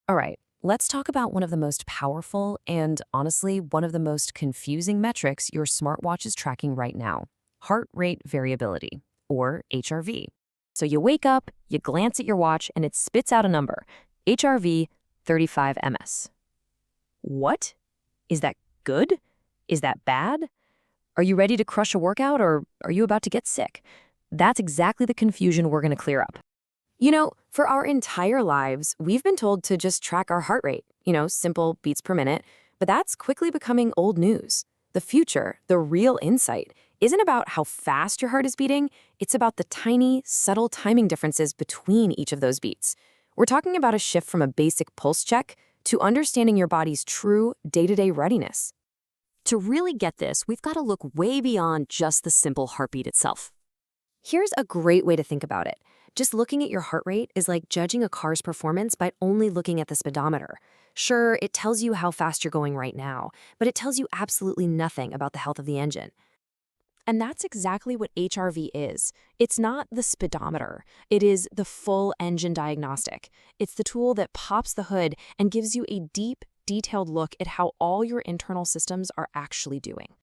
All right, let's talk about one of the most powerful and, honestly, one of the most confusing metrics your smartwatch is tracking right now: heart rate variability, or HRV. So you wake up, you glance at your watch, and it spits out a number: HRV 35 ms. What? Is that good? Is that bad? Are you ready to crush a workout, or are you about to get sick? That's exactly the confusion we're going to clear up. For our entire lives, we've been told to just track our heart rate, simple beats per minute, but that's quickly becoming old news. The future, the real insight, isn't about how fast your heart is beating, it's about the tiny, subtle timing differences between each of those beats. We're talking about a shift from a basic pulse check to understanding your body's true day-to-day readiness. To really get this, we've got to look way beyond just the simple heartbeat itself. Here's a great way to think about it. Just looking at your heart rate is like judging a car's performance by only looking at the speedometer. Sure, it tells you how fast you're going right now, but it tells you absolutely nothing about the health of the engine. And that's exactly what HRV is. It's not the speedometer. It is the full engine diagnostic. It's the tool that pops the hood and gives you a deep, detailed look at how all your internal systems are actually doing.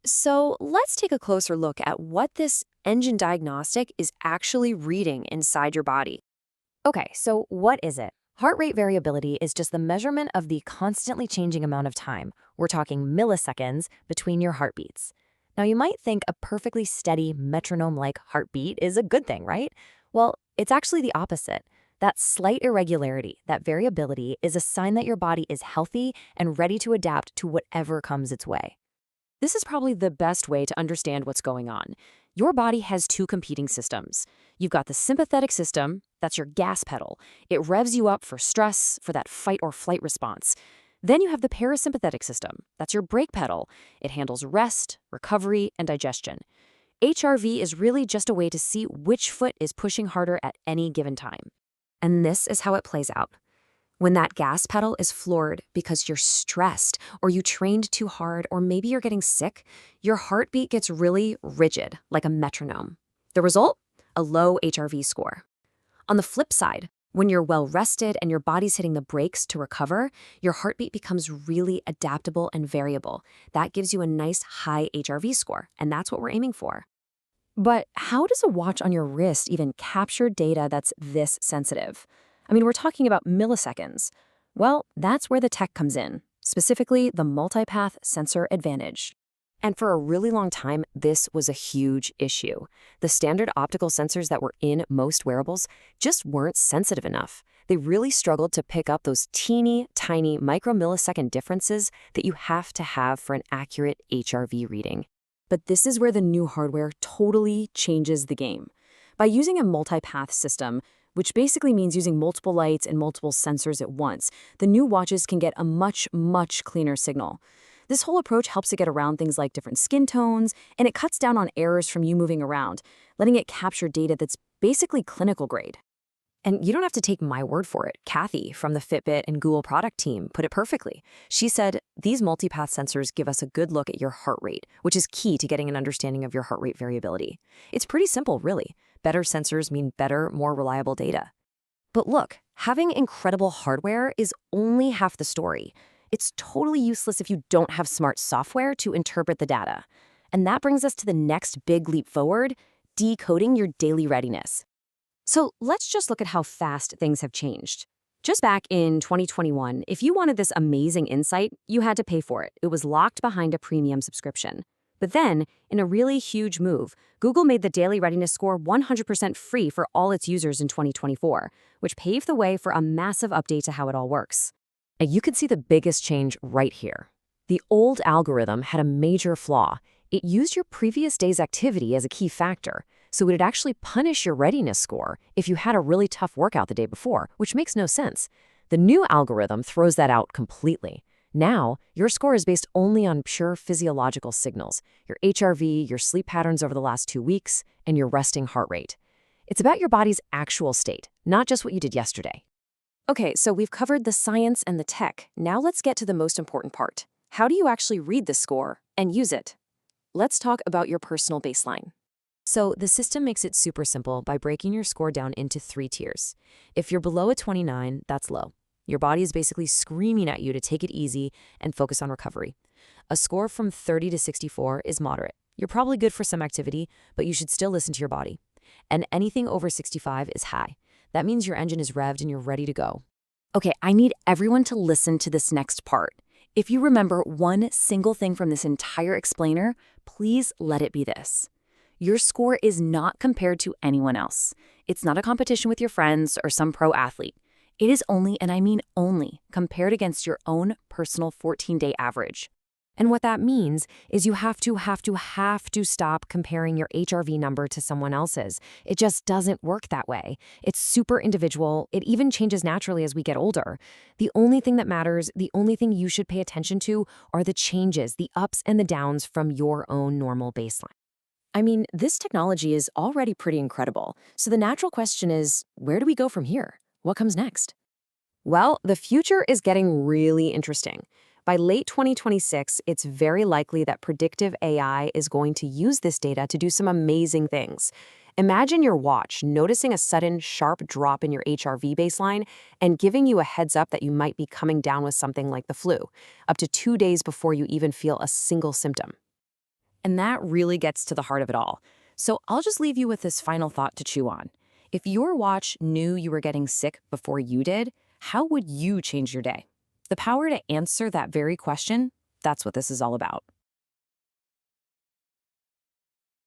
So let's take a closer look at what this engine diagnostic is actually reading inside your body. Okay, so what is it? Heart rate variability is just the measurement of the constantly changing amount of time. We're talking milliseconds between your heartbeats. Now, you might think a perfectly steady metronome-like heartbeat is a good thing, right? Well, it's actually the opposite. That slight irregularity, that variability, is a sign that your body is healthy and ready to adapt to whatever comes its way. This is probably the best way to understand what's going on. Your body has two competing systems. You've got the sympathetic system, that's your gas pedal. It revs you up for stress, for that fight or flight response. Then you have the parasympathetic system, that's your brake pedal. It handles rest, recovery, and digestion. HRV is really just a way to see which foot is pushing harder at any given time. And this is how it plays out. When that gas pedal is floored because you're stressed, or you trained too hard, or maybe you're getting sick, your heartbeat gets really rigid, like a metronome. The result? A low HRV score. On the flip side, when you're well rested and your body's hitting the brakes to recover, your heartbeat becomes really adaptable and variable. That gives you a nice high HRV score, and that's what we're aiming for. But how does a watch on your wrist even capture data that's this sensitive? I mean, we're talking about milliseconds. Well, that's where the tech comes in, specifically the multipath sensor advantage. And for a really long time, this was a huge issue. The standard optical sensors that were in most wearables just weren't sensitive enough. They really struggled to pick up those teeny, tiny micromillisecond differences that you have to have for an accurate HRV reading. But this is where the new hardware totally changes the game. By using a multipath system, which basically means using multiple lights and multiple sensors at once, the new watches can get a much, much cleaner signal. This whole approach helps to get around things like different skin tones, and it cuts down on errors from you moving around, letting it capture data that's basically clinical grade. And you don't have to take my word for it. Kathy from the Fitbit and Google product team put it perfectly. She said, these multipath sensors give us a good look at your heart rate, which is key to getting an understanding of your heart rate variability. It's pretty simple, really. Better sensors mean better, more reliable data. But look, having incredible hardware is only half the story. It's totally useless if you don't have smart software to interpret the data. And that brings us to the next big leap forward: decoding your daily readiness. So let's just look at how fast things have changed. Just back in 2021, if you wanted this amazing insight, you had to pay for it. It was locked behind a premium subscription. But then, in a really huge move, Google made the Daily Readiness Score 100% free for all its users in 2024, which paved the way for a massive update to how it all works. And you can see the biggest change right here. The old algorithm had a major flaw. It used your previous day's activity as a key factor, so it would actually punish your readiness score if you had a really tough workout the day before, which makes no sense. The new algorithm throws that out completely. Now, your score is based only on pure physiological signals: your HRV, your sleep patterns over the last 2 weeks, and your resting heart rate. It's about your body's actual state, not just what you did yesterday. Okay, so we've covered the science and the tech. Now let's get to the most important part. How do you actually read this score and use it? Let's talk about your personal baseline. So the system makes it super simple by breaking your score down into 3 tiers. If you're below a 29, that's low. Your body is basically screaming at you to take it easy and focus on recovery. A score from 30 to 64 is moderate. You're probably good for some activity, but you should still listen to your body. And anything over 65 is high. That means your engine is revved and you're ready to go. Okay, I need everyone to listen to this next part. If you remember one single thing from this entire explainer, please let it be this. Your score is not compared to anyone else. It's not a competition with your friends or some pro athlete. It is only, and I mean only, compared against your own personal 14-day average. And what that means is you have to stop comparing your HRV number to someone else's. It just doesn't work that way. It's super individual. It even changes naturally as we get older. The only thing that matters, the only thing you should pay attention to are the changes, the ups and the downs from your own normal baseline. I mean, this technology is already pretty incredible. So the natural question is, where do we go from here? What comes next? Well, the future is getting really interesting. By late 2026, it's very likely that predictive AI is going to use this data to do some amazing things. Imagine your watch noticing a sudden sharp drop in your HRV baseline and giving you a heads up that you might be coming down with something like the flu, up to 2 days before you even feel a single symptom. And that really gets to the heart of it all. So I'll just leave you with this final thought to chew on. If your watch knew you were getting sick before you did, how would you change your day? The power to answer that very question, that's what this is all about.